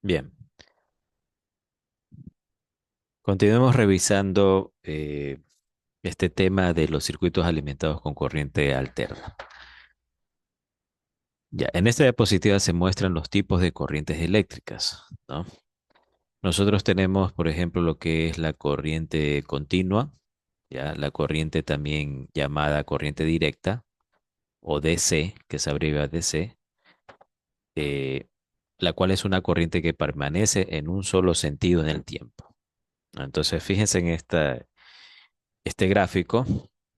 Bien, continuemos revisando este tema de los circuitos alimentados con corriente alterna. Ya, en esta diapositiva se muestran los tipos de corrientes eléctricas, ¿no? Nosotros tenemos, por ejemplo, lo que es la corriente continua, ya, la corriente también llamada corriente directa o DC, que se abrevia DC, eh, la cual es una corriente que permanece en un solo sentido en el tiempo. Entonces, fíjense en este gráfico,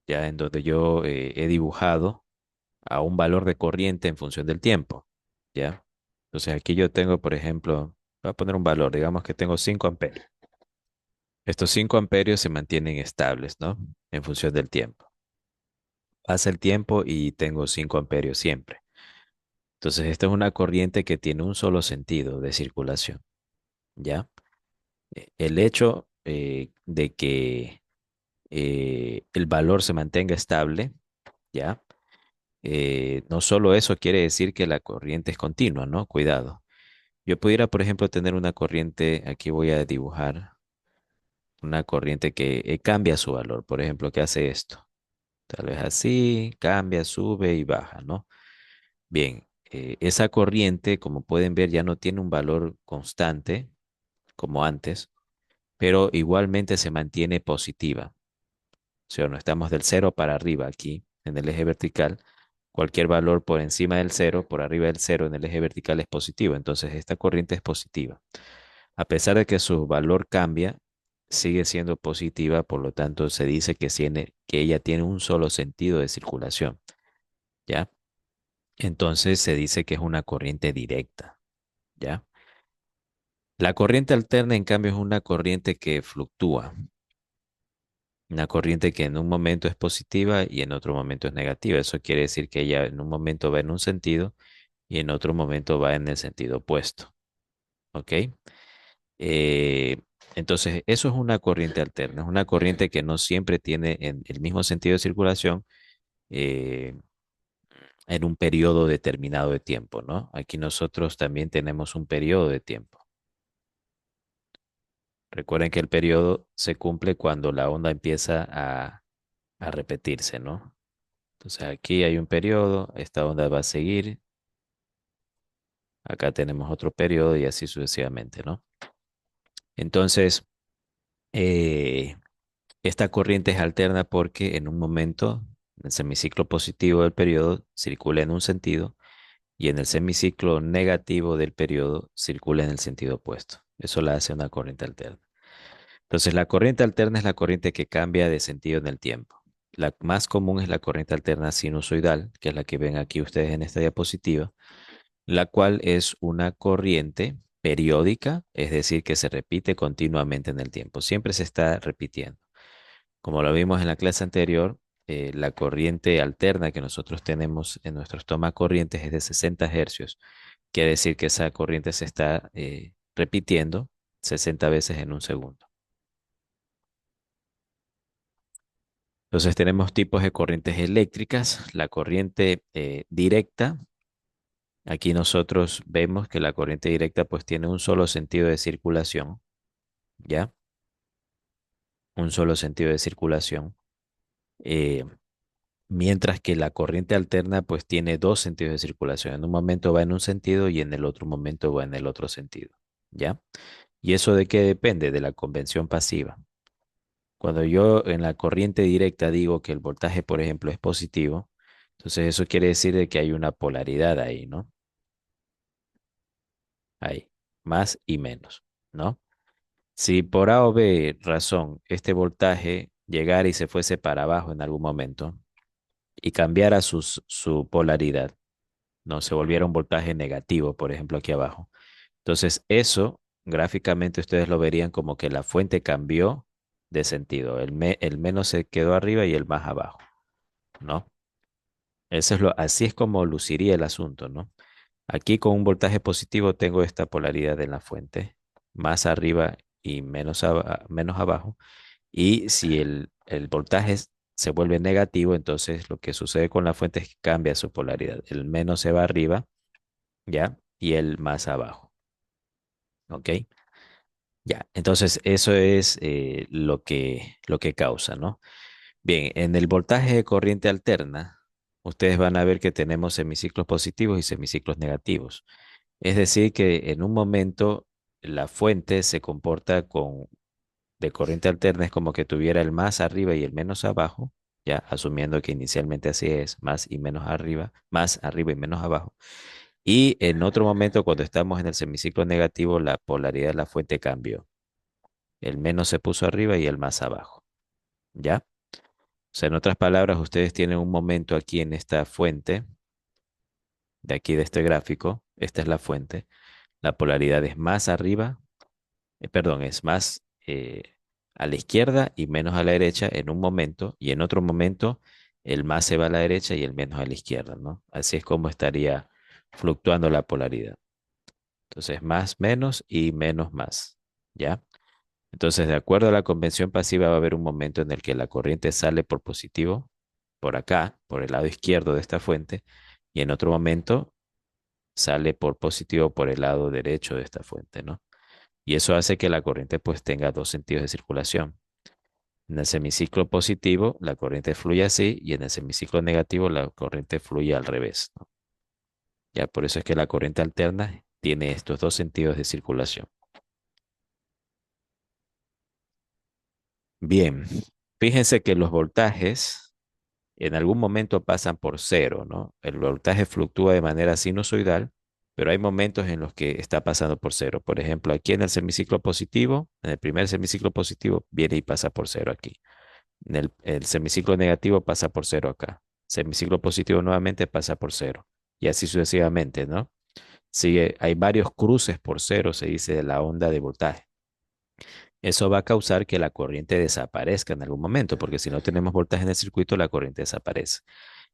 ya en donde yo he dibujado a un valor de corriente en función del tiempo, ¿ya? Entonces aquí yo tengo, por ejemplo, voy a poner un valor, digamos que tengo 5 amperios. Estos 5 amperios se mantienen estables, ¿no? En función del tiempo. Pasa el tiempo y tengo 5 amperios siempre. Entonces esta es una corriente que tiene un solo sentido de circulación, ¿ya? El hecho de que el valor se mantenga estable, ¿ya? No solo eso quiere decir que la corriente es continua, ¿no? Cuidado. Yo pudiera, por ejemplo, tener una corriente, aquí voy a dibujar una corriente que cambia su valor, por ejemplo, que hace esto. Tal vez así, cambia, sube y baja, ¿no? Bien, esa corriente, como pueden ver, ya no tiene un valor constante como antes, pero igualmente se mantiene positiva. O sea, no estamos del cero para arriba aquí, en el eje vertical. Cualquier valor por encima del cero, por arriba del cero en el eje vertical es positivo. Entonces, esta corriente es positiva. A pesar de que su valor cambia, sigue siendo positiva, por lo tanto, se dice que ella tiene un solo sentido de circulación, ¿ya? Entonces, se dice que es una corriente directa, ¿ya? La corriente alterna, en cambio, es una corriente que fluctúa. Una corriente que en un momento es positiva y en otro momento es negativa. Eso quiere decir que ella en un momento va en un sentido y en otro momento va en el sentido opuesto. ¿Ok? Eh, entonces, eso es una corriente alterna. Es una corriente que no siempre tiene el mismo sentido de circulación eh, en un periodo determinado de tiempo, ¿no? Aquí nosotros también tenemos un periodo de tiempo. Recuerden que el periodo se cumple cuando la onda empieza a repetirse, ¿no? Entonces aquí hay un periodo, esta onda va a seguir, acá tenemos otro periodo y así sucesivamente, ¿no? Entonces, eh, esta corriente es alterna porque en un momento, el semiciclo positivo del periodo circula en un sentido y en el semiciclo negativo del periodo circula en el sentido opuesto. Eso la hace una corriente alterna. Entonces, la corriente alterna es la corriente que cambia de sentido en el tiempo. La más común es la corriente alterna sinusoidal, que es la que ven aquí ustedes en esta diapositiva, la cual es una corriente periódica, es decir, que se repite continuamente en el tiempo. Siempre se está repitiendo. Como lo vimos en la clase anterior, la corriente alterna que nosotros tenemos en nuestros toma corrientes es de 60 hercios. Quiere decir que esa corriente se está repitiendo 60 veces en un segundo. Entonces tenemos tipos de corrientes eléctricas. La corriente directa. Aquí nosotros vemos que la corriente directa pues tiene un solo sentido de circulación, ¿ya? Un solo sentido de circulación. eh, Mientras que la corriente alterna pues tiene dos sentidos de circulación. En un momento va en un sentido y en el otro momento va en el otro sentido, ¿ya? ¿Y eso de qué depende? De la convención pasiva. Cuando yo en la corriente directa digo que el voltaje, por ejemplo, es positivo, entonces eso quiere decir de que hay una polaridad ahí, ¿no? Hay más y menos, ¿no? Si por A o B razón este voltaje llegara y se fuese para abajo en algún momento y cambiara su polaridad, no se volviera un voltaje negativo, por ejemplo, aquí abajo. Entonces, eso gráficamente ustedes lo verían como que la fuente cambió de sentido. El menos se quedó arriba y el más abajo, ¿no? Así es como luciría el asunto, ¿no? Aquí con un voltaje positivo tengo esta polaridad en la fuente, más arriba y menos abajo. Y si el voltaje se vuelve negativo, entonces lo que sucede con la fuente es que cambia su polaridad. El menos se va arriba, ¿ya? Y el más abajo. ¿Ok? Ya, entonces eso es lo que causa, ¿no? Bien, en el voltaje de corriente alterna, ustedes van a ver que tenemos semiciclos positivos y semiciclos negativos. Es decir, que en un momento la fuente se comporta de corriente alterna, es como que tuviera el más arriba y el menos abajo, ya asumiendo que inicialmente así es, más y menos arriba, más arriba y menos abajo. Y en otro momento, cuando estamos en el semiciclo negativo, la polaridad de la fuente cambió. El menos se puso arriba y el más abajo, ¿ya? O sea, en otras palabras, ustedes tienen un momento aquí en esta fuente, de aquí de este gráfico, esta es la fuente, la polaridad es más arriba, perdón, es más a la izquierda y menos a la derecha en un momento, y en otro momento el más se va a la derecha y el menos a la izquierda, ¿no? Así es como estaría fluctuando la polaridad. Entonces, más, menos y menos, más, ¿ya? Entonces, de acuerdo a la convención pasiva, va a haber un momento en el que la corriente sale por positivo, por acá, por el lado izquierdo de esta fuente, y en otro momento sale por positivo por el lado derecho de esta fuente, ¿no? Y eso hace que la corriente pues tenga dos sentidos de circulación. En el semiciclo positivo, la corriente fluye así, y en el semiciclo negativo, la corriente fluye al revés, ¿no? Ya por eso es que la corriente alterna tiene estos dos sentidos de circulación. Bien, fíjense que los voltajes en algún momento pasan por cero, ¿no? El voltaje fluctúa de manera sinusoidal, pero hay momentos en los que está pasando por cero. Por ejemplo, aquí en el semiciclo positivo, en el primer semiciclo positivo, viene y pasa por cero aquí. En el semiciclo negativo pasa por cero acá. Semiciclo positivo nuevamente pasa por cero. Y así sucesivamente, ¿no? Sigue, hay varios cruces por cero, se dice, de la onda de voltaje. Eso va a causar que la corriente desaparezca en algún momento, porque si no tenemos voltaje en el circuito, la corriente desaparece.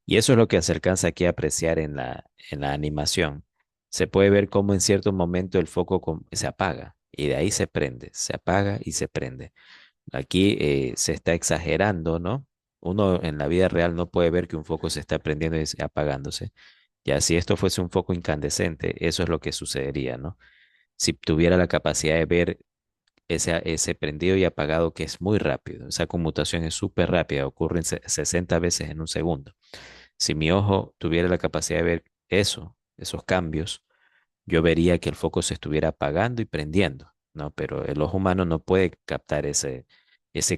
Y eso es lo que se alcanza aquí a apreciar en la animación. Se puede ver cómo en cierto momento el foco se apaga y de ahí se prende, se apaga y se prende. Aquí se está exagerando, ¿no? Uno en la vida real no puede ver que un foco se está prendiendo y apagándose. Ya si esto fuese un foco incandescente, eso es lo que sucedería, ¿no? Si tuviera la capacidad de ver ese prendido y apagado que es muy rápido, esa conmutación es súper rápida, ocurre en 60 veces en un segundo. Si mi ojo tuviera la capacidad de ver eso, esos cambios, yo vería que el foco se estuviera apagando y prendiendo, ¿no? Pero el ojo humano no puede captar ese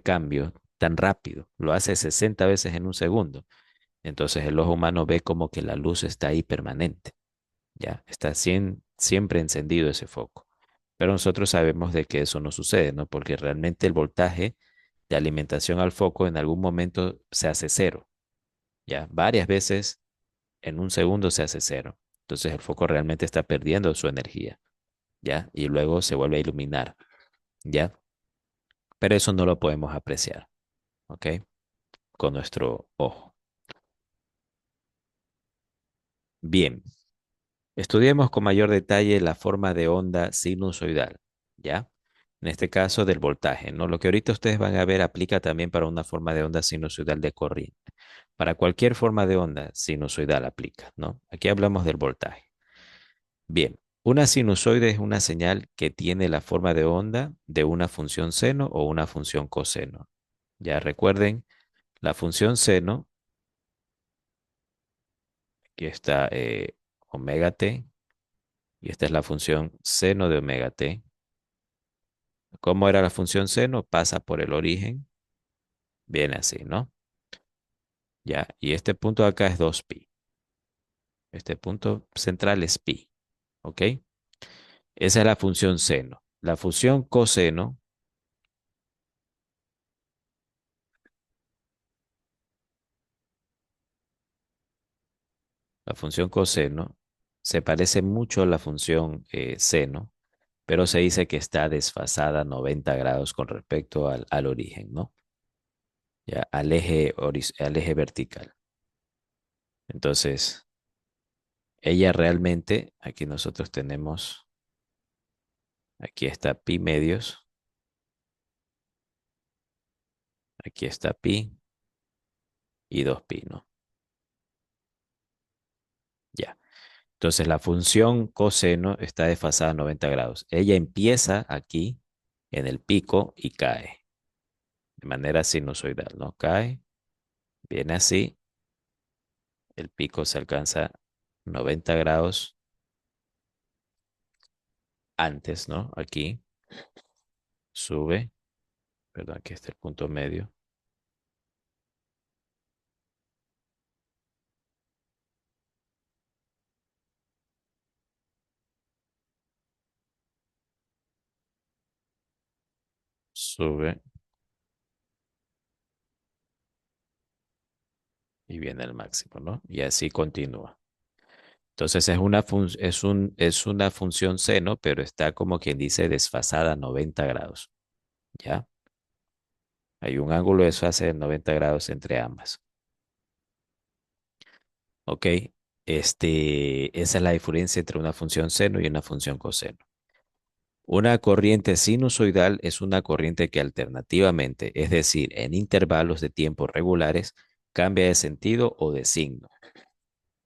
cambio tan rápido, lo hace 60 veces en un segundo. Entonces el ojo humano ve como que la luz está ahí permanente, ¿ya? Está siempre encendido ese foco. Pero nosotros sabemos de que eso no sucede, ¿no? Porque realmente el voltaje de alimentación al foco en algún momento se hace cero, ¿ya? Varias veces en un segundo se hace cero. Entonces el foco realmente está perdiendo su energía, ¿ya? Y luego se vuelve a iluminar, ¿ya? Pero eso no lo podemos apreciar, ¿ok? Con nuestro ojo. Bien, estudiemos con mayor detalle la forma de onda sinusoidal, ¿ya? En este caso del voltaje, ¿no? Lo que ahorita ustedes van a ver aplica también para una forma de onda sinusoidal de corriente. Para cualquier forma de onda sinusoidal aplica, ¿no? Aquí hablamos del voltaje. Bien, una sinusoide es una señal que tiene la forma de onda de una función seno o una función coseno. Ya recuerden, la función seno, aquí está omega t, y esta es la función seno de omega t. ¿Cómo era la función seno? Pasa por el origen, viene así, ¿no? Ya, y este punto de acá es 2pi. Este punto central es pi, ¿ok? Esa es la función seno. La función coseno, la función coseno se parece mucho a la función seno, pero se dice que está desfasada 90 grados con respecto al origen, ¿no? Ya, al eje vertical. Entonces, ella realmente, aquí nosotros tenemos, aquí está pi medios, aquí está pi y 2pi, ¿no? Ya. Entonces la función coseno está desfasada a 90 grados. Ella empieza aquí en el pico y cae de manera sinusoidal, ¿no? Cae, viene así, el pico se alcanza 90 grados antes, ¿no? Aquí, sube, perdón, aquí está el punto medio, sube y viene al máximo, ¿no? Y así continúa. Entonces es una función seno, pero está como quien dice desfasada a 90 grados, ¿ya? Hay un ángulo de desfase de 90 grados entre ambas. ¿Ok? Esa es la diferencia entre una función seno y una función coseno. Una corriente sinusoidal es una corriente que alternativamente, es decir, en intervalos de tiempo regulares, cambia de sentido o de signo.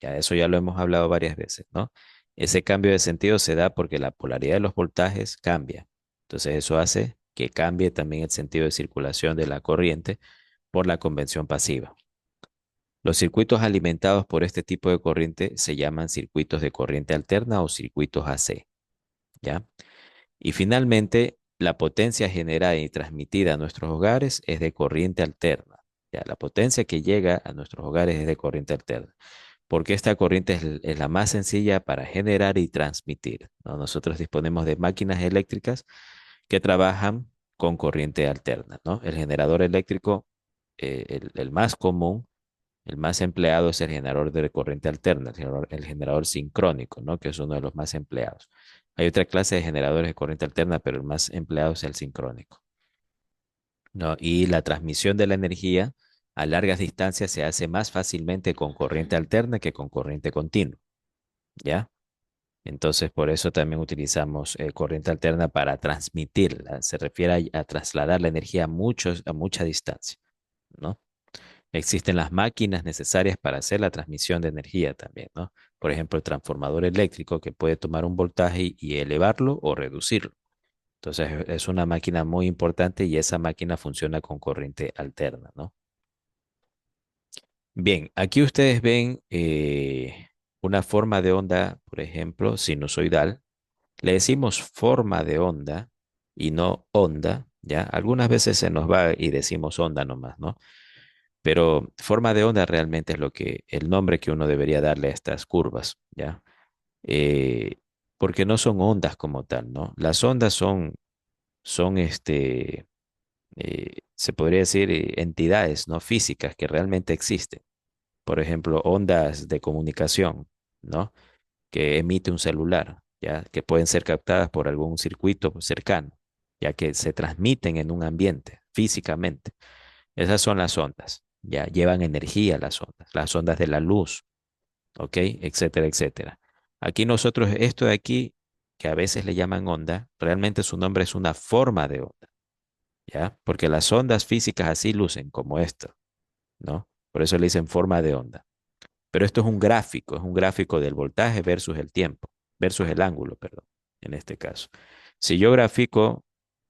Ya eso ya lo hemos hablado varias veces, ¿no? Ese cambio de sentido se da porque la polaridad de los voltajes cambia. Entonces eso hace que cambie también el sentido de circulación de la corriente por la convención pasiva. Los circuitos alimentados por este tipo de corriente se llaman circuitos de corriente alterna o circuitos AC, ¿ya? Y finalmente, la potencia generada y transmitida a nuestros hogares es de corriente alterna. Ya, la potencia que llega a nuestros hogares es de corriente alterna, porque esta corriente es la más sencilla para generar y transmitir, ¿no? Nosotros disponemos de máquinas eléctricas que trabajan con corriente alterna, ¿no? El generador eléctrico, el más común, el más empleado es el generador de corriente alterna, el generador sincrónico, ¿no? Que es uno de los más empleados. Hay otra clase de generadores de corriente alterna, pero el más empleado es el sincrónico, ¿no? Y la transmisión de la energía a largas distancias se hace más fácilmente con corriente alterna que con corriente continua, ¿ya? Entonces, por eso también utilizamos corriente alterna para transmitirla. Se refiere a trasladar la energía a mucha distancia, ¿no? Existen las máquinas necesarias para hacer la transmisión de energía también, ¿no? Por ejemplo, el transformador eléctrico que puede tomar un voltaje y elevarlo o reducirlo. Entonces, es una máquina muy importante y esa máquina funciona con corriente alterna, ¿no? Bien, aquí ustedes ven una forma de onda, por ejemplo, sinusoidal. Le decimos forma de onda y no onda, ¿ya? Algunas veces se nos va y decimos onda nomás, ¿no? Pero forma de onda realmente es el nombre que uno debería darle a estas curvas, ¿ya? Eh, Porque no son ondas como tal, ¿no? Las ondas son se podría decir, entidades, ¿no? Físicas que realmente existen. Por ejemplo, ondas de comunicación, ¿no? Que emite un celular, ¿ya? Que pueden ser captadas por algún circuito cercano, ya que se transmiten en un ambiente físicamente. Esas son las ondas, ya llevan energía las ondas de la luz, ¿ok? Etcétera, etcétera. Aquí nosotros, esto de aquí, que a veces le llaman onda, realmente su nombre es una forma de onda, ¿ya? Porque las ondas físicas así lucen como esto, ¿no? Por eso le dicen forma de onda. Pero esto es un gráfico del voltaje versus el tiempo, versus el ángulo, perdón, en este caso. Si yo grafico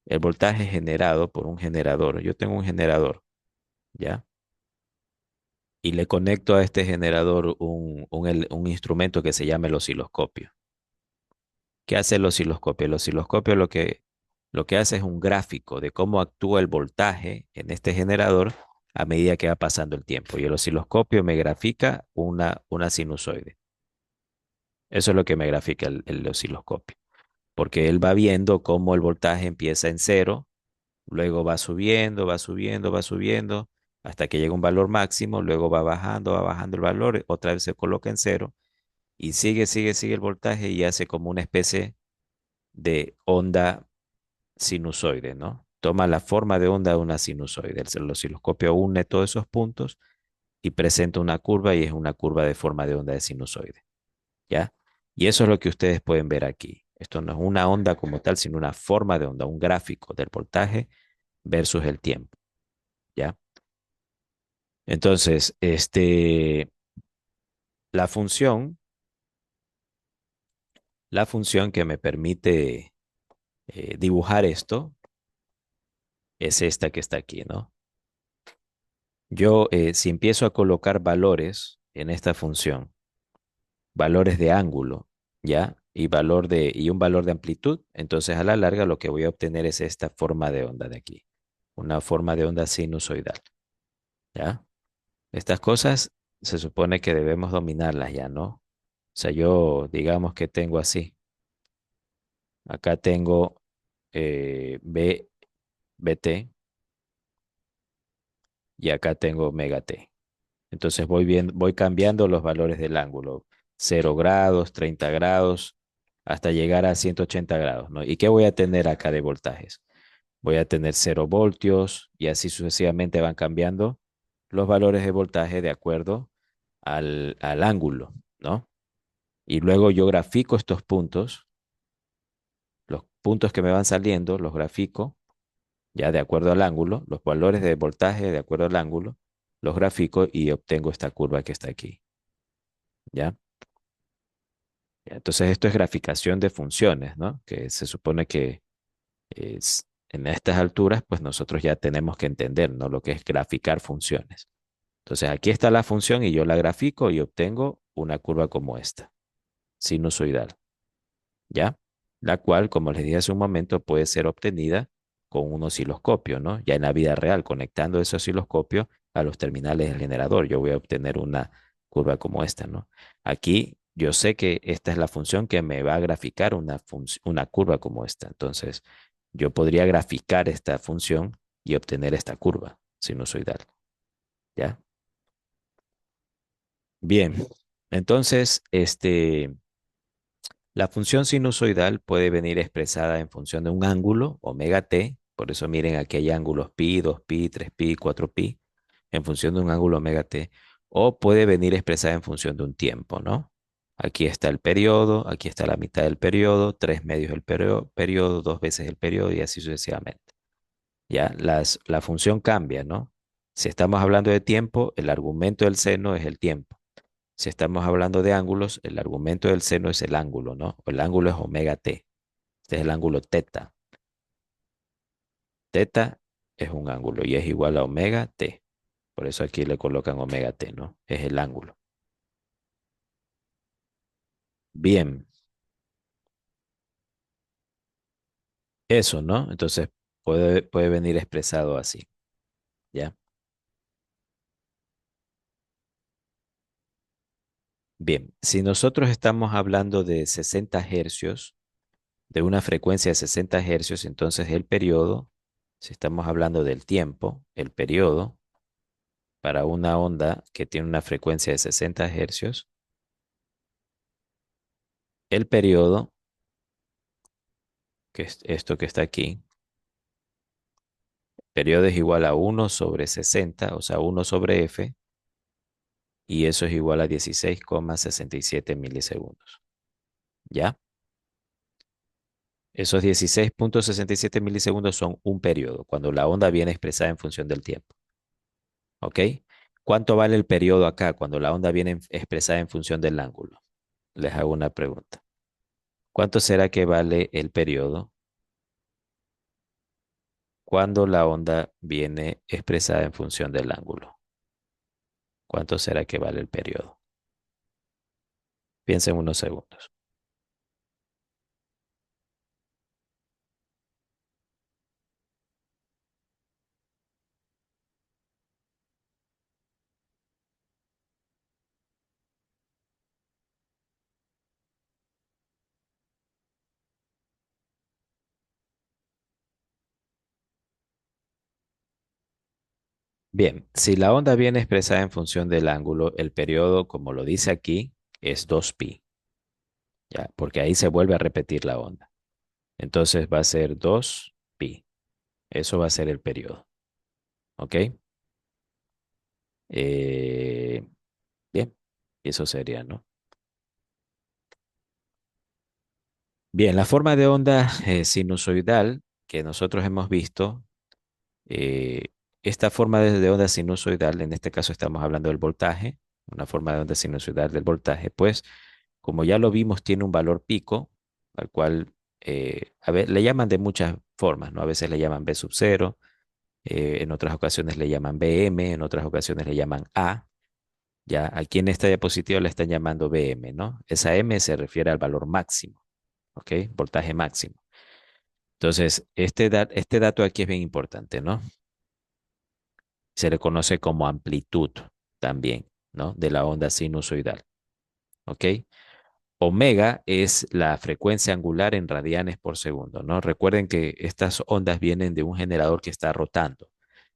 el voltaje generado por un generador, yo tengo un generador, ¿ya? Y le conecto a este generador un instrumento que se llama el osciloscopio. ¿Qué hace el osciloscopio? El osciloscopio lo que hace es un gráfico de cómo actúa el voltaje en este generador a medida que va pasando el tiempo. Y el osciloscopio me grafica una sinusoide. Eso es lo que me grafica el osciloscopio. Porque él va viendo cómo el voltaje empieza en cero, luego va subiendo, va subiendo, va subiendo, hasta que llega a un valor máximo, luego va bajando el valor, otra vez se coloca en cero y sigue el voltaje y hace como una especie de onda sinusoide, ¿no? Toma la forma de onda de una sinusoide. El osciloscopio une todos esos puntos y presenta una curva y es una curva de forma de onda de sinusoide, ¿ya? Y eso es lo que ustedes pueden ver aquí. Esto no es una onda como tal, sino una forma de onda, un gráfico del voltaje versus el tiempo, ¿ya? Entonces, la función la función que me permite dibujar esto es esta que está aquí, ¿no? Yo, si empiezo a colocar valores en esta función, valores de ángulo, ¿ya? Y un valor de amplitud, entonces a la larga lo que voy a obtener es esta forma de onda de aquí, una forma de onda sinusoidal, ¿ya? Estas cosas se supone que debemos dominarlas ya, ¿no? O sea, yo digamos que tengo así, acá tengo BT y acá tengo omega T. Entonces voy cambiando los valores del ángulo, 0 grados, 30 grados, hasta llegar a 180 grados, ¿no? ¿Y qué voy a tener acá de voltajes? Voy a tener 0 voltios y así sucesivamente van cambiando los valores de voltaje de acuerdo al ángulo, ¿no? Y luego yo grafico estos puntos, los puntos que me van saliendo, los grafico ya de acuerdo al ángulo, los valores de voltaje de acuerdo al ángulo, los grafico y obtengo esta curva que está aquí, ¿ya? Ya, entonces esto es graficación de funciones, ¿no? Que se supone que en estas alturas, pues nosotros ya tenemos que entender, ¿no? Lo que es graficar funciones. Entonces aquí está la función y yo la grafico y obtengo una curva como esta, sinusoidal, ¿ya? La cual, como les dije hace un momento, puede ser obtenida con un osciloscopio, ¿no? Ya en la vida real, conectando ese osciloscopio a los terminales del generador, yo voy a obtener una curva como esta, ¿no? Aquí yo sé que esta es la función que me va a graficar una curva como esta. Entonces, yo podría graficar esta función y obtener esta curva sinusoidal, ¿ya? Bien, entonces, la función sinusoidal puede venir expresada en función de un ángulo, omega t, por eso miren aquí hay ángulos pi, 2pi, 3pi, 4pi, en función de un ángulo omega t, o puede venir expresada en función de un tiempo, ¿no? Aquí está el periodo, aquí está la mitad del periodo, 3 medios del periodo, 2 veces el periodo y así sucesivamente. Ya, la función cambia, ¿no? Si estamos hablando de tiempo, el argumento del seno es el tiempo. Si estamos hablando de ángulos, el argumento del seno es el ángulo, ¿no? El ángulo es omega t. Este es el ángulo teta. Teta es un ángulo y es igual a omega t. Por eso aquí le colocan omega t, ¿no? Es el ángulo. Bien, eso, ¿no? Entonces puede venir expresado así, ¿ya? Bien, si nosotros estamos hablando de 60 hercios, de una frecuencia de 60 hercios, entonces el periodo, si estamos hablando del tiempo, el periodo para una onda que tiene una frecuencia de 60 hercios, el periodo, que es esto que está aquí, periodo es igual a 1/60, o sea, 1/f, y eso es igual a 16,67 milisegundos. ¿Ya? Esos 16,67 milisegundos son un periodo, cuando la onda viene expresada en función del tiempo. ¿Ok? ¿Cuánto vale el periodo acá cuando la onda viene expresada en función del ángulo? Les hago una pregunta. ¿Cuánto será que vale el periodo cuando la onda viene expresada en función del ángulo? ¿Cuánto será que vale el periodo? Piensen unos segundos. Bien, si la onda viene expresada en función del ángulo, el periodo, como lo dice aquí, es 2pi, ¿ya? Porque ahí se vuelve a repetir la onda. Entonces va a ser 2pi. Eso va a ser el periodo, ¿ok? Eh, bien, eso sería, ¿no? Bien, la forma de onda sinusoidal que nosotros hemos visto, eh, esta forma de onda sinusoidal, en este caso estamos hablando del voltaje, una forma de onda sinusoidal del voltaje, pues como ya lo vimos, tiene un valor pico, al cual le llaman de muchas formas, ¿no? A veces le llaman B sub cero, en otras ocasiones le llaman BM, en otras ocasiones le llaman A. Ya, aquí en esta diapositiva le están llamando BM, ¿no? Esa M se refiere al valor máximo, ¿ok? Voltaje máximo. Entonces, este dato aquí es bien importante, ¿no? Se le conoce como amplitud también, ¿no? De la onda sinusoidal, ¿ok? Omega es la frecuencia angular en radianes por segundo, ¿no? Recuerden que estas ondas vienen de un generador que está rotando.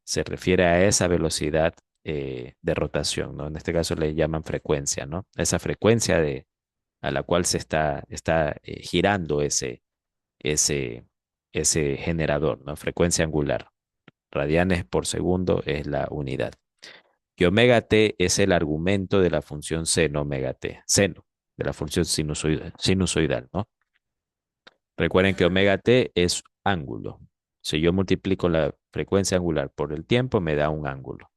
Se refiere a esa velocidad de rotación, ¿no? En este caso le llaman frecuencia, ¿no? Esa frecuencia a la cual está girando ese, ese generador, ¿no? Frecuencia angular. Radianes por segundo es la unidad. Y omega t es el argumento de la función seno omega t, seno, de la función sinusoidal, ¿no? Recuerden que omega t es ángulo. Si yo multiplico la frecuencia angular por el tiempo, me da un ángulo.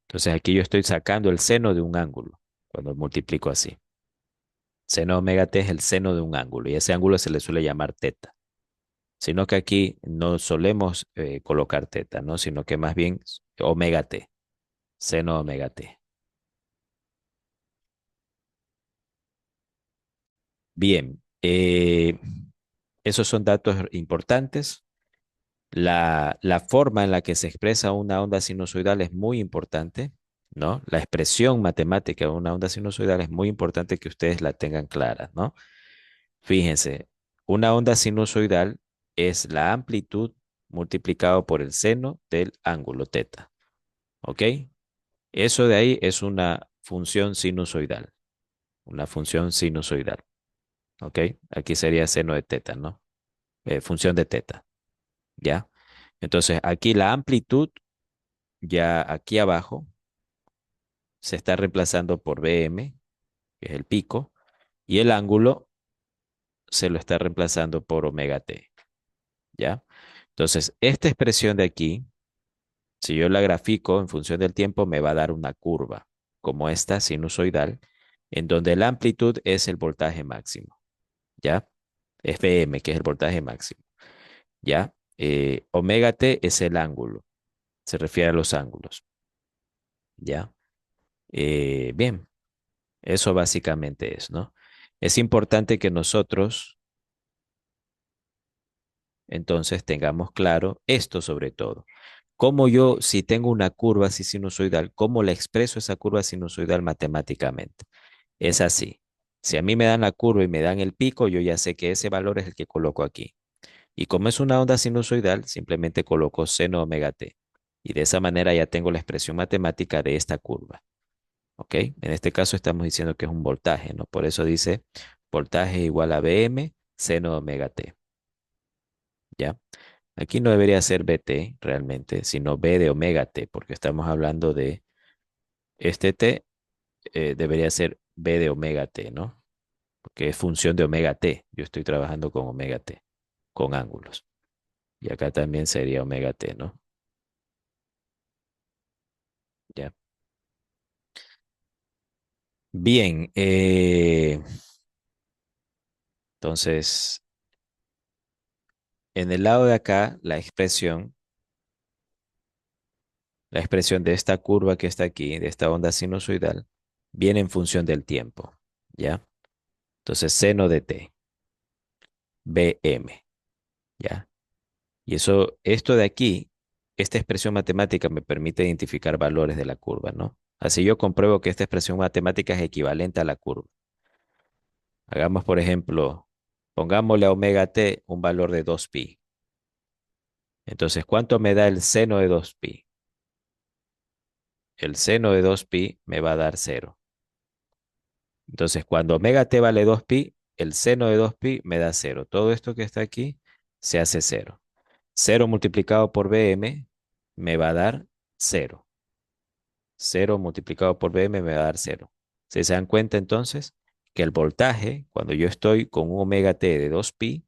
Entonces aquí yo estoy sacando el seno de un ángulo cuando multiplico así. Seno omega t es el seno de un ángulo y ese ángulo se le suele llamar teta. Sino que aquí no solemos colocar teta, ¿no? Sino que más bien omega t, seno omega t. Bien, esos son datos importantes. La forma en la que se expresa una onda sinusoidal es muy importante, ¿no? La expresión matemática de una onda sinusoidal es muy importante que ustedes la tengan clara, ¿no? Fíjense, una onda sinusoidal es la amplitud multiplicado por el seno del ángulo teta, ¿ok? Eso de ahí es una función sinusoidal, ¿ok? Aquí sería seno de teta, ¿no? Función de teta, ¿ya? Entonces, aquí la amplitud, ya aquí abajo, se está reemplazando por Bm, que es el pico, y el ángulo se lo está reemplazando por omega t, ¿ya? Entonces, esta expresión de aquí, si yo la grafico en función del tiempo, me va a dar una curva, como esta sinusoidal, en donde la amplitud es el voltaje máximo, ¿ya? Es Vm, que es el voltaje máximo, ¿ya? Omega t es el ángulo, se refiere a los ángulos, ¿ya? Bien, eso básicamente es, ¿no? Es importante que nosotros entonces tengamos claro esto sobre todo. Cómo yo, si tengo una curva así sinusoidal, cómo le expreso esa curva sinusoidal matemáticamente. Es así. Si a mí me dan la curva y me dan el pico, yo ya sé que ese valor es el que coloco aquí. Y como es una onda sinusoidal, simplemente coloco seno omega t. Y de esa manera ya tengo la expresión matemática de esta curva. ¿Ok? En este caso estamos diciendo que es un voltaje, ¿no? Por eso dice voltaje igual a Vm seno omega t. ¿Ya? Aquí no debería ser Bt realmente, sino B de omega t, porque estamos hablando de este t, debería ser B de omega t, ¿no? Porque es función de omega t. Yo estoy trabajando con omega t, con ángulos. Y acá también sería omega t, ¿no? Ya. Bien, entonces, en el lado de acá, la expresión de esta curva que está aquí, de esta onda sinusoidal, viene en función del tiempo, ¿ya? Entonces, seno de t, Bm, ¿ya? Y eso, esto de aquí, esta expresión matemática me permite identificar valores de la curva, ¿no? Así yo compruebo que esta expresión matemática es equivalente a la curva. Hagamos, por ejemplo, pongámosle a omega t un valor de 2pi. Entonces, ¿cuánto me da el seno de 2pi? El seno de 2pi me va a dar 0. Entonces, cuando omega t vale 2pi, el seno de 2pi me da 0. Todo esto que está aquí se hace 0. 0 multiplicado por Bm me va a dar 0. 0 multiplicado por Bm me va a dar 0. ¿Se dan cuenta entonces que el voltaje, cuando yo estoy con un omega t de 2pi,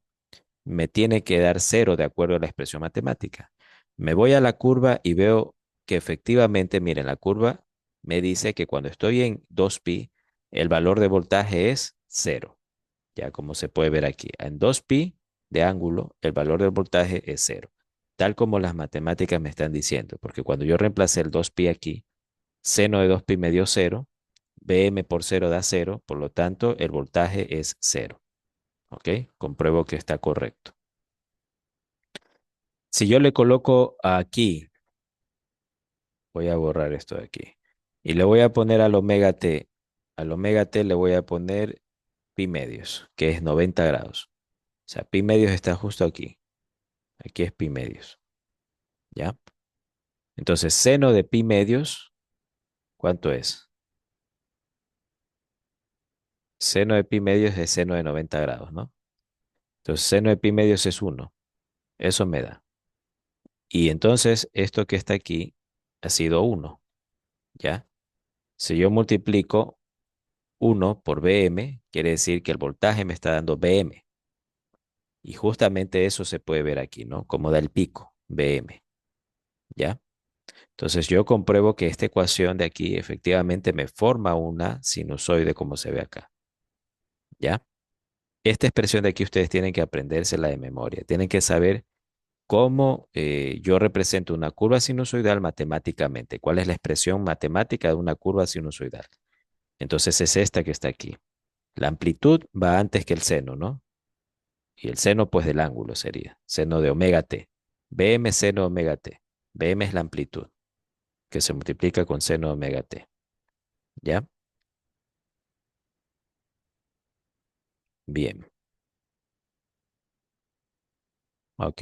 me tiene que dar 0 de acuerdo a la expresión matemática? Me voy a la curva y veo que efectivamente, miren, la curva me dice que cuando estoy en 2pi, el valor de voltaje es 0. ya como se puede ver aquí. En 2pi de ángulo, el valor del voltaje es cero, tal como las matemáticas me están diciendo, porque cuando yo reemplacé el 2pi aquí, seno de 2pi me dio cero, Bm por cero da cero, por lo tanto el voltaje es cero. ¿Ok? Compruebo que está correcto. Si yo le coloco aquí, voy a borrar esto de aquí, y le voy a poner al omega t le voy a poner pi medios, que es 90 grados. O sea, pi medios está justo aquí. Aquí es pi medios, ¿ya? Entonces, seno de pi medios, ¿cuánto es? Seno de pi medios es seno de 90 grados, ¿no? Entonces, seno de pi medios es uno. Eso me da. Y entonces, esto que está aquí ha sido uno, ¿ya? Si yo multiplico uno por Bm, quiere decir que el voltaje me está dando Bm. Y justamente eso se puede ver aquí, ¿no? Como da el pico, Bm, ¿ya? Entonces yo compruebo que esta ecuación de aquí efectivamente me forma una sinusoide como se ve acá, ¿ya? Esta expresión de aquí ustedes tienen que aprendérsela de memoria. Tienen que saber cómo yo represento una curva sinusoidal matemáticamente. ¿Cuál es la expresión matemática de una curva sinusoidal? Entonces es esta que está aquí. La amplitud va antes que el seno, ¿no? Y el seno, pues, del ángulo sería seno de omega t. Bm seno de omega t. Bm es la amplitud que se multiplica con seno de omega t. ¿Ya? Bien. Ok.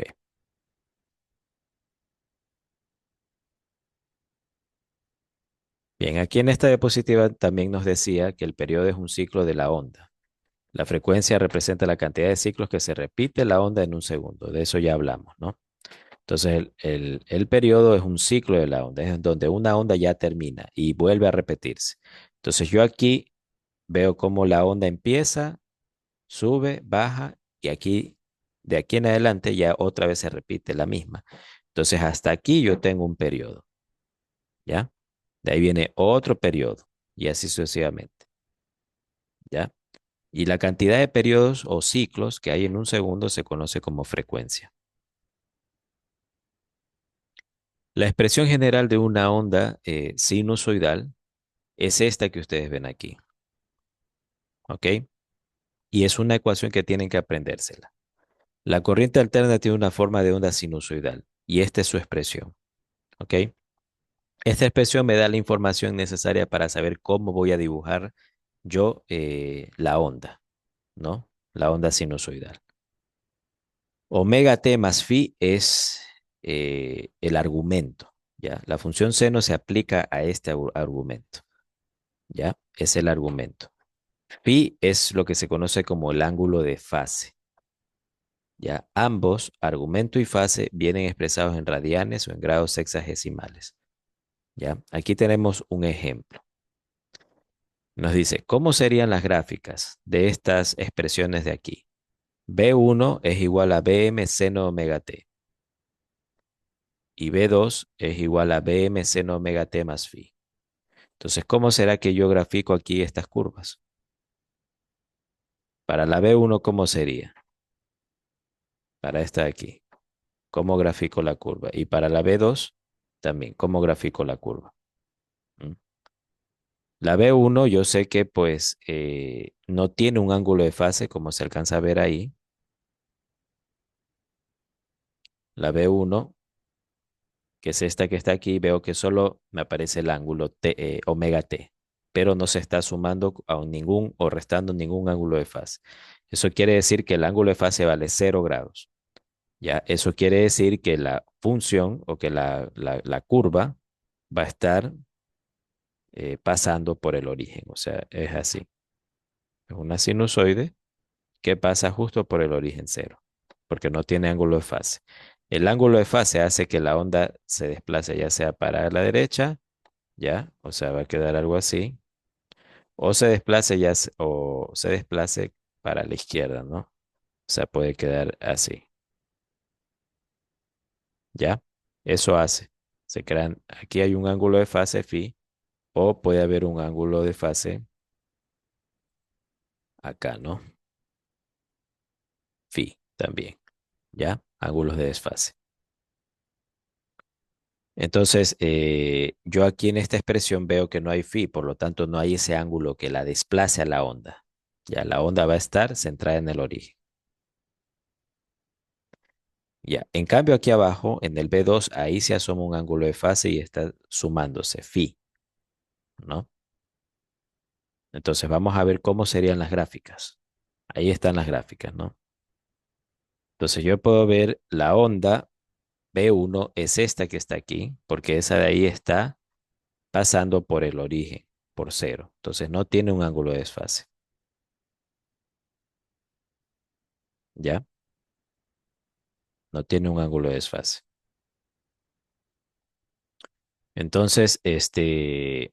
Bien, aquí en esta diapositiva también nos decía que el periodo es un ciclo de la onda. La frecuencia representa la cantidad de ciclos que se repite la onda en un segundo. De eso ya hablamos, ¿no? Entonces, el periodo es un ciclo de la onda, es donde una onda ya termina y vuelve a repetirse. Entonces, yo aquí veo cómo la onda empieza, sube, baja y aquí, de aquí en adelante, ya otra vez se repite la misma. Entonces, hasta aquí yo tengo un periodo, ¿ya? De ahí viene otro periodo y así sucesivamente, ¿ya? Y la cantidad de periodos o ciclos que hay en un segundo se conoce como frecuencia. La expresión general de una onda sinusoidal es esta que ustedes ven aquí, ¿ok? Y es una ecuación que tienen que aprendérsela. La corriente alterna tiene una forma de onda sinusoidal y esta es su expresión, ¿ok? Esta expresión me da la información necesaria para saber cómo voy a dibujar yo la onda, ¿no? La onda sinusoidal. Omega t más phi es el argumento, ¿ya? La función seno se aplica a este argumento, ¿ya? Es el argumento. Phi es lo que se conoce como el ángulo de fase, ¿ya? Ambos, argumento y fase, vienen expresados en radianes o en grados sexagesimales, ¿ya? Aquí tenemos un ejemplo. Nos dice, ¿cómo serían las gráficas de estas expresiones de aquí? B1 es igual a Bm seno omega t y B2 es igual a Bm seno omega t más phi. Entonces, ¿cómo será que yo grafico aquí estas curvas? Para la B1, ¿cómo sería? Para esta de aquí, ¿cómo grafico la curva? Y para la B2, también, ¿cómo grafico la curva? ¿Mm? La B1 yo sé que pues no tiene un ángulo de fase como se alcanza a ver ahí. La B1, que es esta que está aquí, veo que solo me aparece el ángulo omega t, pero no se está sumando a ningún o restando ningún ángulo de fase. Eso quiere decir que el ángulo de fase vale 0 grados. ¿Ya? Eso quiere decir que la función o que la curva va a estar pasando por el origen. O sea, es así. Es una sinusoide que pasa justo por el origen cero, porque no tiene ángulo de fase. El ángulo de fase hace que la onda se desplace ya sea para la derecha, ya, o sea, va a quedar algo así, o se desplace o se desplace para la izquierda, ¿no? O sea, puede quedar así, ¿ya? Eso hace. Se crean, aquí hay un ángulo de fase phi, o puede haber un ángulo de fase acá, ¿no? phi también, ¿ya? Ángulos de desfase. Entonces, yo aquí en esta expresión veo que no hay phi, por lo tanto no hay ese ángulo que la desplace a la onda. Ya, la onda va a estar centrada en el origen. Ya, en cambio aquí abajo, en el B2, ahí se asoma un ángulo de fase y está sumándose phi, ¿no? Entonces vamos a ver cómo serían las gráficas. Ahí están las gráficas, ¿no? Entonces yo puedo ver la onda B1 es esta que está aquí, porque esa de ahí está pasando por el origen, por cero. Entonces no tiene un ángulo de desfase, ¿ya? No tiene un ángulo de desfase. Entonces, y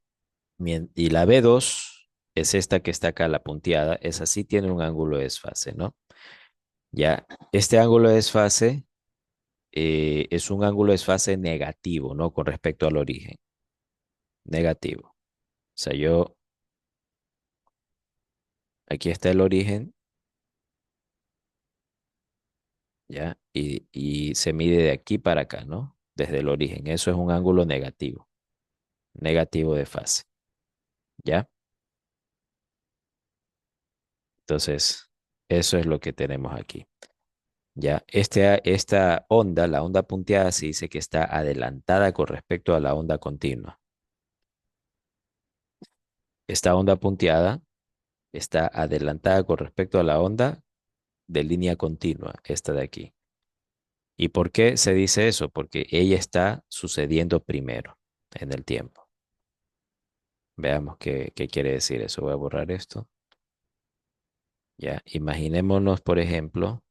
la B2 es esta que está acá, la punteada, esa sí tiene un ángulo de desfase, ¿no? Ya, este ángulo de desfase es un ángulo de desfase negativo, ¿no? Con respecto al origen, negativo. O sea, aquí está el origen, ¿ya? Y se mide de aquí para acá, ¿no? Desde el origen. Eso es un ángulo negativo, negativo de fase, ¿ya? Entonces, eso es lo que tenemos aquí. Ya, esta onda, la onda punteada, se dice que está adelantada con respecto a la onda continua. Esta onda punteada está adelantada con respecto a la onda de línea continua, esta de aquí. ¿Y por qué se dice eso? Porque ella está sucediendo primero en el tiempo. Veamos qué quiere decir eso. Voy a borrar esto. Ya, imaginémonos, por ejemplo,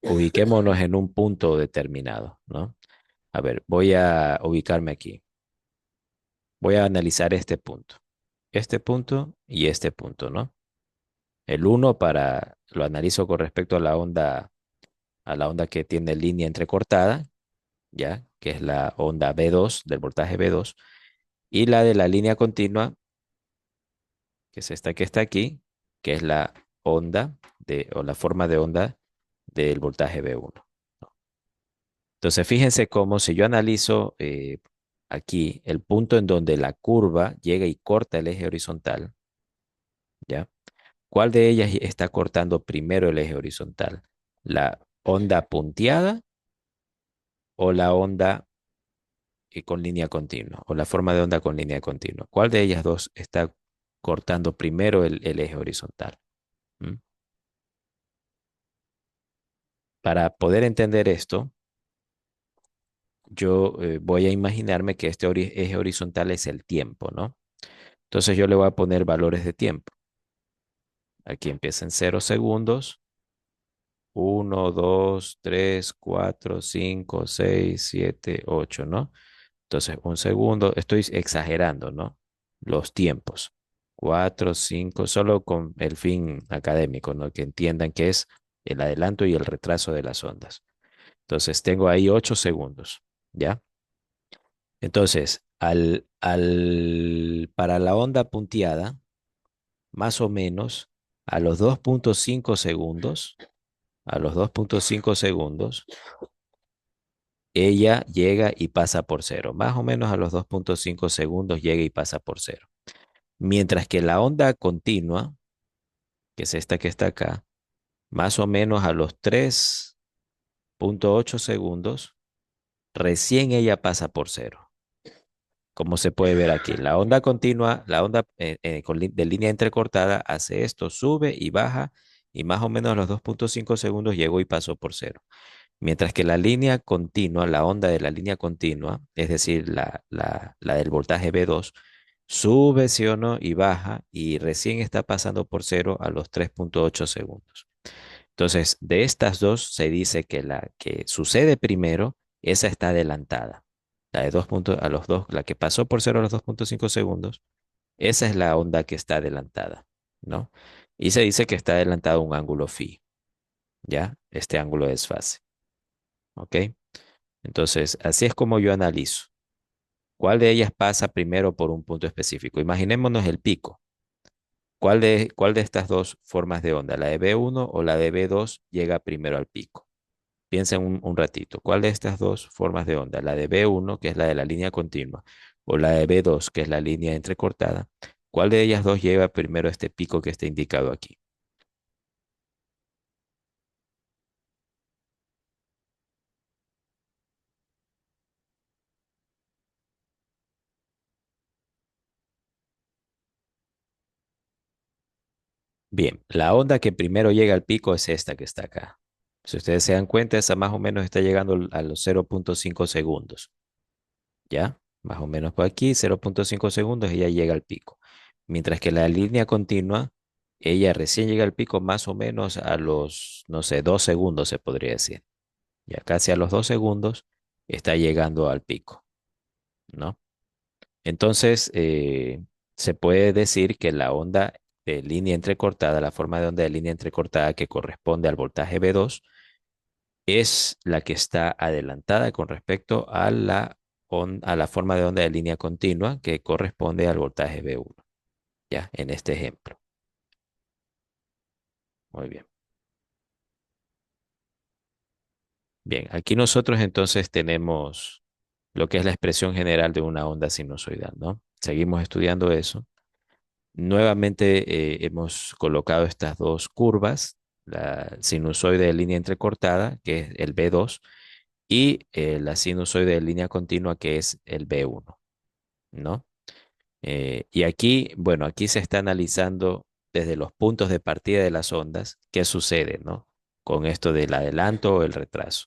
ubiquémonos en un punto determinado, ¿no? A ver, voy a ubicarme aquí. Voy a analizar este punto y este punto, ¿no? El uno lo analizo con respecto a la onda que tiene línea entrecortada, ¿ya? Que es la onda B2, del voltaje B2, y la de la línea continua, que es esta que está aquí, que es la onda o la forma de onda del voltaje B1. Entonces, fíjense cómo si yo analizo aquí el punto en donde la curva llega y corta el eje horizontal, ¿ya? ¿Cuál de ellas está cortando primero el eje horizontal? ¿La onda punteada o la onda con línea continua? ¿O la forma de onda con línea continua? ¿Cuál de ellas dos está cortando primero el eje horizontal? ¿Mm? Para poder entender esto, yo voy a imaginarme que este eje horizontal es el tiempo, ¿no? Entonces yo le voy a poner valores de tiempo. Aquí empieza en 0 segundos. 1, 2, 3, 4, 5, 6, 7, 8, ¿no? Entonces, un segundo, estoy exagerando, ¿no? Los tiempos. 4, 5, solo con el fin académico, ¿no? Que entiendan que es el adelanto y el retraso de las ondas. Entonces, tengo ahí 8 segundos, ¿ya? Entonces, para la onda punteada, más o menos a los 2,5 segundos, a los 2,5 segundos, ella llega y pasa por cero. Más o menos a los 2,5 segundos llega y pasa por cero. Mientras que la onda continua, que es esta que está acá, más o menos a los 3,8 segundos, recién ella pasa por cero. Como se puede ver aquí, la onda continua, la onda de línea entrecortada hace esto, sube y baja y más o menos a los 2,5 segundos llegó y pasó por cero. Mientras que la línea continua, la onda de la línea continua, es decir, la del voltaje B2, sube, sí o no, y baja, y recién está pasando por cero a los 3,8 segundos. Entonces, de estas dos se dice que la que sucede primero, esa está adelantada. La de 2 puntos a los dos, la que pasó por cero a los 2,5 segundos, esa es la onda que está adelantada, ¿no? Y se dice que está adelantado un ángulo phi, ¿ya? Este ángulo de desfase, ¿ok? Entonces, así es como yo analizo. ¿Cuál de ellas pasa primero por un punto específico? Imaginémonos el pico. cuál de estas dos formas de onda, la de B1 o la de B2, llega primero al pico? Piensa un ratito. ¿Cuál de estas dos formas de onda, la de B1, que es la de la línea continua, o la de B2, que es la línea entrecortada, cuál de ellas dos lleva primero este pico que está indicado aquí? Bien, la onda que primero llega al pico es esta que está acá. Si ustedes se dan cuenta, esa más o menos está llegando a los 0,5 segundos. ¿Ya? Más o menos por aquí, 0,5 segundos, ella llega al pico. Mientras que la línea continua, ella recién llega al pico más o menos a los, no sé, 2 segundos se podría decir. Ya casi a los 2 segundos está llegando al pico, ¿no? Entonces, se puede decir que la onda de línea entrecortada, la forma de onda de línea entrecortada que corresponde al voltaje V2, es la que está adelantada con respecto a a la forma de onda de línea continua que corresponde al voltaje V1, ya, en este ejemplo. Muy bien. Bien, aquí nosotros entonces tenemos lo que es la expresión general de una onda sinusoidal, ¿no? Seguimos estudiando eso. Nuevamente hemos colocado estas dos curvas, la sinusoide de línea entrecortada, que es el B2, y la sinusoide de línea continua, que es el B1, ¿no? Y aquí, bueno, aquí se está analizando desde los puntos de partida de las ondas qué sucede, ¿no? Con esto del adelanto o el retraso.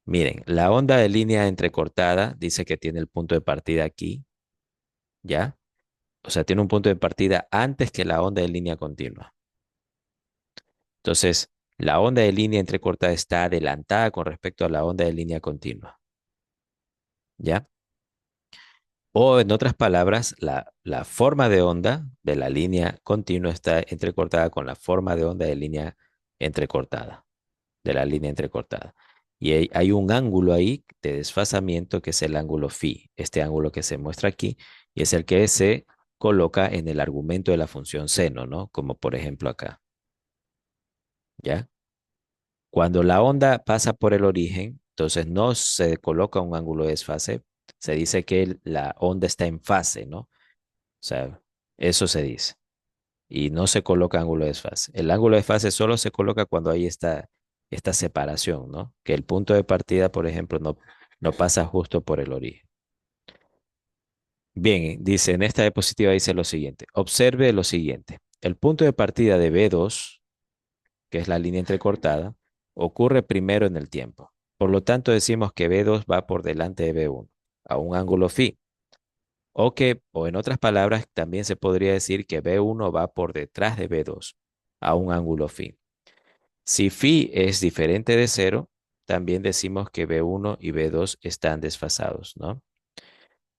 Miren, la onda de línea entrecortada dice que tiene el punto de partida aquí, ¿ya? O sea, tiene un punto de partida antes que la onda de línea continua. Entonces, la onda de línea entrecortada está adelantada con respecto a la onda de línea continua, ¿ya? O en otras palabras, la forma de onda de la línea continua está entrecortada con la forma de onda de línea entrecortada, de la línea entrecortada. Y hay un ángulo ahí de desfasamiento que es el ángulo phi, este ángulo que se muestra aquí, y es el que se coloca en el argumento de la función seno, ¿no? Como por ejemplo acá, ¿ya? Cuando la onda pasa por el origen, entonces no se coloca un ángulo de desfase, se dice que la onda está en fase, ¿no? O sea, eso se dice. Y no se coloca ángulo de desfase. El ángulo de desfase solo se coloca cuando hay esta separación, ¿no? Que el punto de partida, por ejemplo, no pasa justo por el origen. Bien, dice, en esta diapositiva dice lo siguiente. Observe lo siguiente. El punto de partida de B2, que es la línea entrecortada, ocurre primero en el tiempo. Por lo tanto, decimos que B2 va por delante de B1 a un ángulo phi. O en otras palabras, también se podría decir que B1 va por detrás de B2 a un ángulo phi. Si phi es diferente de cero, también decimos que B1 y B2 están desfasados, ¿no?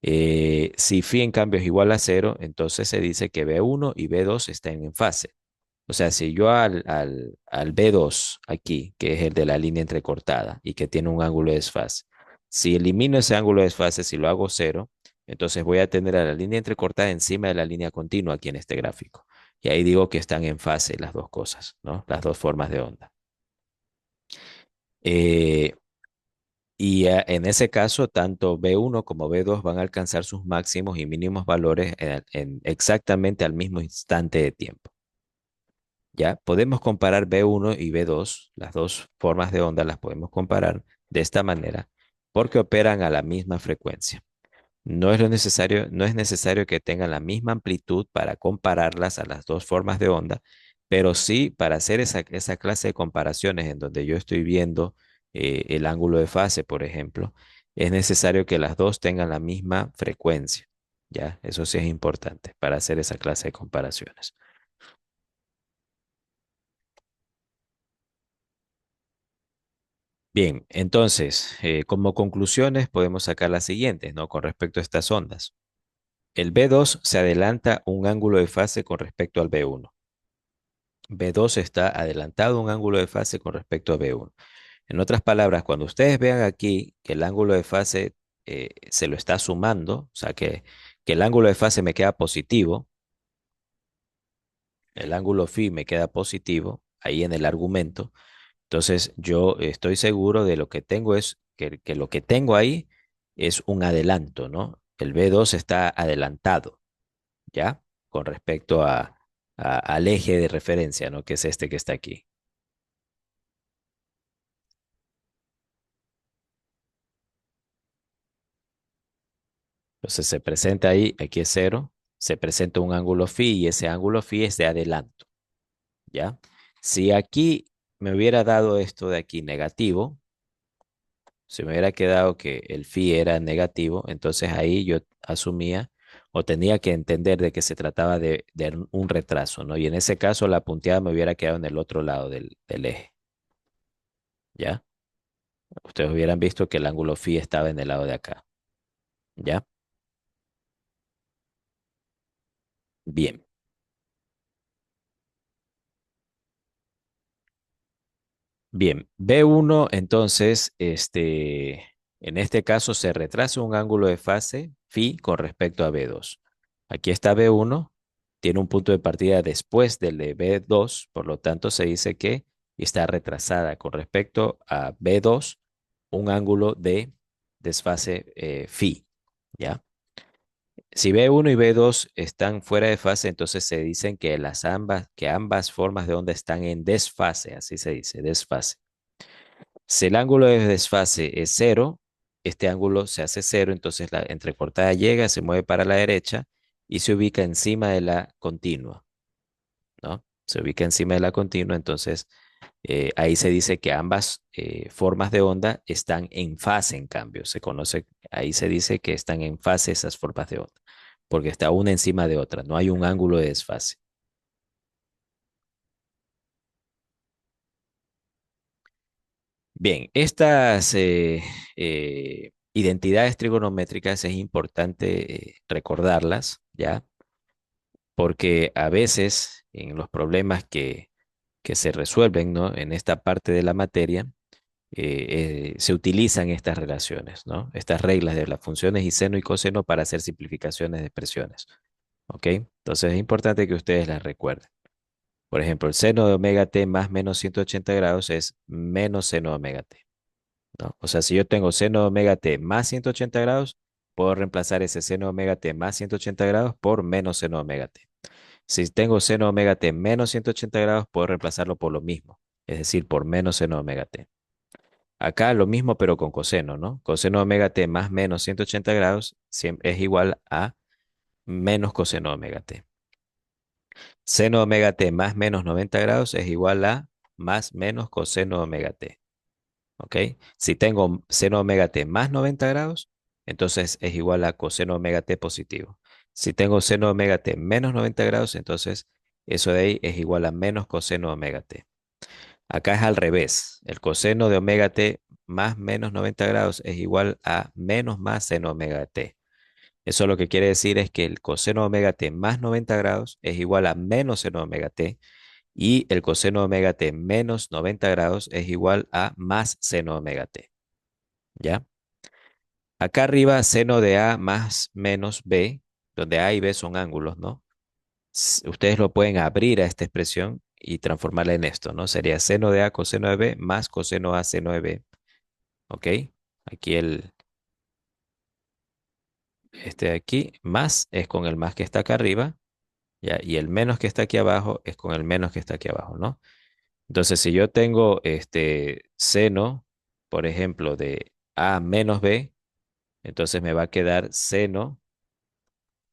Si phi en cambio es igual a cero, entonces se dice que B1 y B2 están en fase. O sea, si yo al B2 aquí, que es el de la línea entrecortada y que tiene un ángulo de desfase, si elimino ese ángulo de desfase, si lo hago cero, entonces voy a tener a la línea entrecortada encima de la línea continua aquí en este gráfico. Y ahí digo que están en fase las dos cosas, ¿no? Las dos formas de onda. Eh, en ese caso, tanto B1 como B2 van a alcanzar sus máximos y mínimos valores en exactamente al mismo instante de tiempo. ¿Ya? Podemos comparar B1 y B2, las dos formas de onda las podemos comparar de esta manera porque operan a la misma frecuencia. No es necesario que tengan la misma amplitud para compararlas a las dos formas de onda, pero sí para hacer esa clase de comparaciones en donde yo estoy viendo el ángulo de fase, por ejemplo, es necesario que las dos tengan la misma frecuencia. ¿Ya? Eso sí es importante para hacer esa clase de comparaciones. Bien, entonces, como conclusiones podemos sacar las siguientes, ¿no? Con respecto a estas ondas. El B2 se adelanta un ángulo de fase con respecto al B1. B2 está adelantado un ángulo de fase con respecto a B1. En otras palabras, cuando ustedes vean aquí que el ángulo de fase se lo está sumando, o sea que el ángulo de fase me queda positivo, el ángulo phi me queda positivo ahí en el argumento, entonces yo estoy seguro de lo que tengo es que lo que tengo ahí es un adelanto, ¿no? El B2 está adelantado, ¿ya? Con respecto al eje de referencia, ¿no? Que es este que está aquí. Entonces se presenta ahí, aquí es cero, se presenta un ángulo phi y ese ángulo phi es de adelanto, ¿ya? Si aquí me hubiera dado esto de aquí negativo, si me hubiera quedado que el phi era negativo, entonces ahí yo asumía o tenía que entender de que se trataba de un retraso, ¿no? Y en ese caso la punteada me hubiera quedado en el otro lado del eje, ¿ya? Ustedes hubieran visto que el ángulo phi estaba en el lado de acá, ¿ya? Bien. Bien, B1, entonces, en este caso se retrasa un ángulo de fase phi con respecto a B2. Aquí está B1, tiene un punto de partida después del de B2, por lo tanto se dice que está retrasada con respecto a B2 un ángulo de desfase phi, ¿ya? Si B1 y B2 están fuera de fase, entonces se dicen que que ambas formas de onda están en desfase, así se dice, desfase. Si el ángulo de desfase es cero, este ángulo se hace cero, entonces la entrecortada llega, se mueve para la derecha y se ubica encima de la continua, ¿no? Se ubica encima de la continua, entonces ahí se dice que ambas formas de onda están en fase, en cambio, ahí se dice que están en fase esas formas de onda, porque está una encima de otra, no hay un ángulo de desfase. Bien, estas identidades trigonométricas es importante recordarlas, ¿ya? Porque a veces en los problemas que se resuelven, ¿no? En esta parte de la materia, se utilizan estas relaciones, ¿no? Estas reglas de las funciones y seno y coseno para hacer simplificaciones de expresiones, ¿ok? Entonces es importante que ustedes las recuerden. Por ejemplo, el seno de omega t más menos 180 grados es menos seno de omega t. ¿No? O sea, si yo tengo seno de omega t más 180 grados, puedo reemplazar ese seno de omega t más 180 grados por menos seno de omega t. Si tengo seno de omega t menos 180 grados, puedo reemplazarlo por lo mismo, es decir, por menos seno de omega t. Acá lo mismo, pero con coseno, ¿no? Coseno de omega t más menos 180 grados es igual a menos coseno de omega t. Seno de omega t más menos 90 grados es igual a más menos coseno de omega t. ¿Ok? Si tengo seno omega t más 90 grados, entonces es igual a coseno omega t positivo. Si tengo seno omega t menos 90 grados, entonces eso de ahí es igual a menos coseno omega t. Acá es al revés. El coseno de omega t más menos 90 grados es igual a menos más seno omega t. Eso lo que quiere decir es que el coseno omega t más 90 grados es igual a menos seno omega t y el coseno omega t menos 90 grados es igual a más seno omega t. ¿Ya? Acá arriba, seno de A más menos B, donde A y B son ángulos, ¿no? Ustedes lo pueden abrir a esta expresión y transformarla en esto, ¿no? Sería seno de A coseno de B más coseno A seno de B, ¿ok? Aquí este de aquí, más es con el más que está acá arriba, ¿ya? Y el menos que está aquí abajo es con el menos que está aquí abajo, ¿no? Entonces, si yo tengo este seno, por ejemplo, de A menos B, entonces me va a quedar seno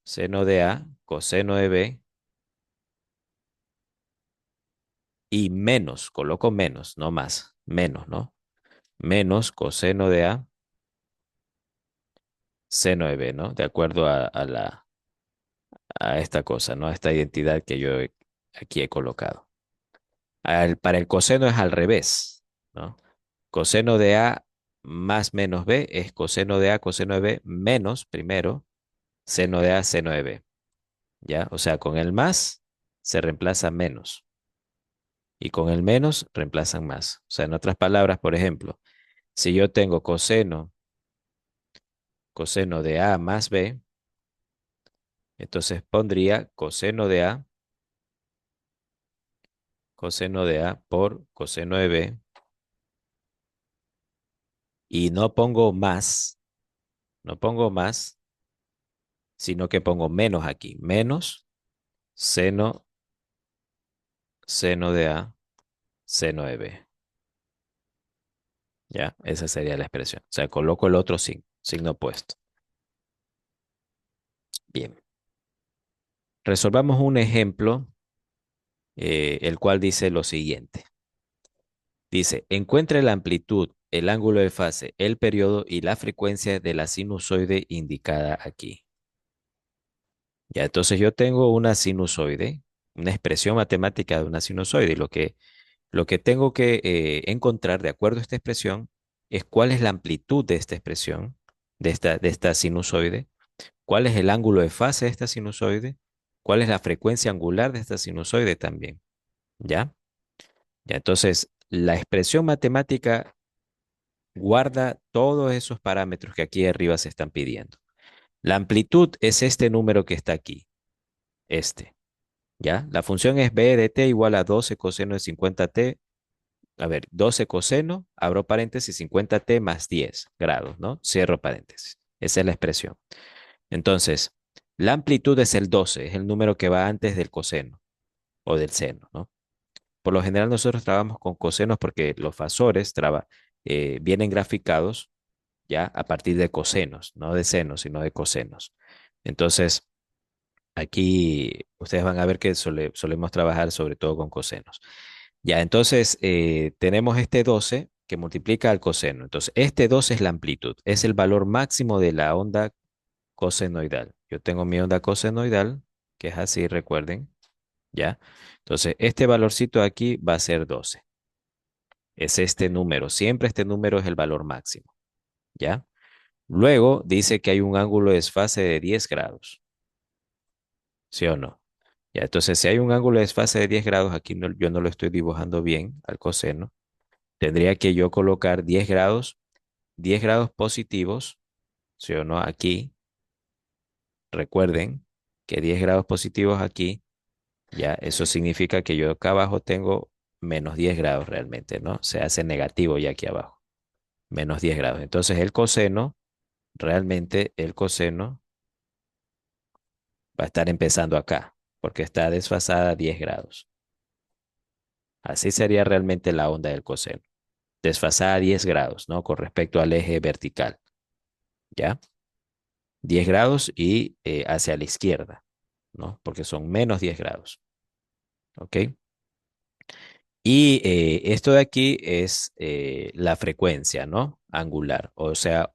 de A, coseno de B y menos, coloco menos, no más, menos, ¿no? Menos coseno de A, seno de B, ¿no? De acuerdo a esta cosa, ¿no? A esta identidad que aquí he colocado. Para el coseno es al revés, ¿no? Coseno de A más menos B es coseno de A, coseno de B menos primero, seno de A, seno de B, ¿ya? O sea, con el más se reemplaza menos. Y con el menos reemplazan más. O sea, en otras palabras, por ejemplo, si yo tengo coseno de A más B, entonces pondría coseno de A coseno de A por coseno de B. Y no pongo más, no pongo más, sino que pongo menos aquí. Menos seno, seno de A, seno de B. ¿Ya? Esa sería la expresión. O sea, coloco el otro signo opuesto. Bien. Resolvamos un ejemplo, el cual dice lo siguiente. Dice, encuentre la amplitud, el ángulo de fase, el periodo y la frecuencia de la sinusoide indicada aquí. Ya, entonces yo tengo una sinusoide, una expresión matemática de una sinusoide. Y lo que tengo que encontrar de acuerdo a esta expresión es cuál es la amplitud de esta expresión, de esta sinusoide, cuál es el ángulo de fase de esta sinusoide, cuál es la frecuencia angular de esta sinusoide también. ¿Ya? Ya, entonces, la expresión matemática guarda todos esos parámetros que aquí arriba se están pidiendo. La amplitud es este número que está aquí, este. ¿Ya? La función es b de t igual a 12 coseno de 50t. A ver, 12 coseno, abro paréntesis, 50t más 10 grados, ¿no? Cierro paréntesis. Esa es la expresión. Entonces, la amplitud es el 12, es el número que va antes del coseno o del seno, ¿no? Por lo general nosotros trabajamos con cosenos porque los fasores vienen graficados ya a partir de cosenos, no de senos, sino de cosenos. Entonces, aquí ustedes van a ver que solemos trabajar sobre todo con cosenos. Ya, entonces tenemos este 12 que multiplica al coseno. Entonces, este 12 es la amplitud, es el valor máximo de la onda cosenoidal. Yo tengo mi onda cosenoidal, que es así, recuerden, ¿ya? Entonces, este valorcito de aquí va a ser 12. Es este número, siempre este número es el valor máximo, ¿ya? Luego dice que hay un ángulo de desfase de 10 grados, ¿sí o no? Ya, entonces, si hay un ángulo de desfase de 10 grados, aquí yo no lo estoy dibujando bien al coseno, tendría que yo colocar 10 grados positivos, ¿sí o no? Aquí, recuerden que 10 grados positivos aquí, ya, eso significa que yo acá abajo tengo menos 10 grados realmente, ¿no? Se hace negativo ya aquí abajo, menos 10 grados. Entonces, realmente el coseno va a estar empezando acá, porque está desfasada a 10 grados. Así sería realmente la onda del coseno, desfasada a 10 grados, ¿no? Con respecto al eje vertical, ¿ya? 10 grados y hacia la izquierda, ¿no? Porque son menos 10 grados, ¿ok? Y esto de aquí es la frecuencia, ¿no? Angular, o sea,